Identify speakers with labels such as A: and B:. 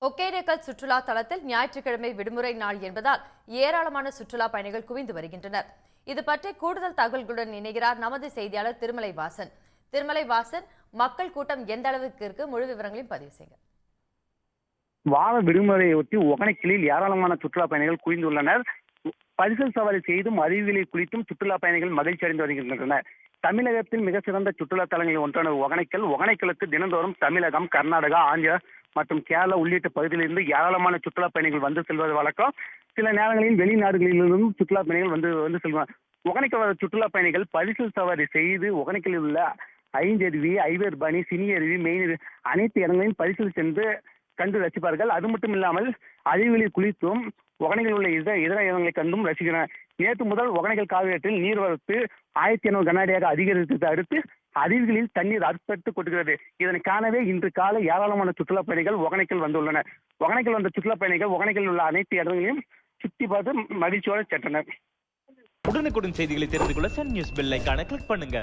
A: ஒகேனக்கல் சுற்றுலா தலத்தில் ஞாயிற்றுக்கிழமை விடுமுறை நாள் என்பதால் ஏராளமான சுற்றுலா பயணிகள் குவிந்து வருகின்றனர். இது பற்றி கூடுதல் தகவல்களுடன் இணைகிறார் நமது செய்தியாளர் திருமலை வாசன். திருமலை வாசன், மக்கள் கூட்டம் எந்த அளவுக்கு இருக்கு? முழு விவரங்களையும் பதிவு செய்யுங்க.
B: வார விடுமுறையொட்டி ஒகேனக்கலில் ஏராளமான சுற்றுலா பயணிகள் குவிந்துள்ளனர். பரிசல் சவாரி செய்தும் அருவிகளில் குளித்தும் சுற்றுலா பயணிகள் மகிழ்ச்சி அடைந்து வருகின்றனர். தமிழகத்தில் மிக சிறந்த சுற்றுலா தலங்களில் ஒன்றான ஒகேனக்கல். ஒகேனக்கலுக்கு தினந்தோறும் தமிழகம், கர்நாடகா, ஆந்திரா மற்றும் கேரளா உள்ளிட்ட பகுதியிலிருந்து ஏராளமான சுற்றுலா பயணிகள் வந்து செல்வது வழக்கம். சில நேரங்களில் வெளிநாடுகளிலிருந்தும் சுற்றுலா பயணிகள் வந்து செல்வார். ஒகேனக்கல் சுற்றுலா பயணிகள் பரிசல் சவாரி செய்து ஒகேனக்கலில் உள்ள ஐந்தருவி, ஐவேர்பாணி, சினி அருவி, மெயின் அனைத்து இடங்களையும் பரிசல் சென்று கண்டு ரசிப்பார்கள். அது மட்டும் இல்லாமல் அருவிகளில் குளித்தும் ஒகேனக்கலில் உள்ள இதர இடங்களை கண்டும் ரசிக்கிறனர். நேற்று முதல் ஒகேனக்கல் காவிரியில் நீர்வரத்து 1500 கன அடியாக அதிகரித்ததை அடுத்து அருவிகளில் தண்ணீர் அற்பட்டு கொட்டுகிறது. இதனை காணவே இன்று காலை ஏராளமான சுற்றுலா பயணிகள் ஒகேனக்கல் வந்துள்ளனர். ஒகேனக்கல் வந்த சுற்றுலா பயணிகள் ஒகேனக்கலில் உள்ள அனைத்து இடங்களையும் சுற்றி பார்த்து மகிழ்ச்சியோடு சென்றனர்.
C: உடனுக்குடன் செய்திகளை தெரிந்து கொள்ள சன் நியூஸ் பெல் ஐகானை கிளிக் பண்ணுங்க.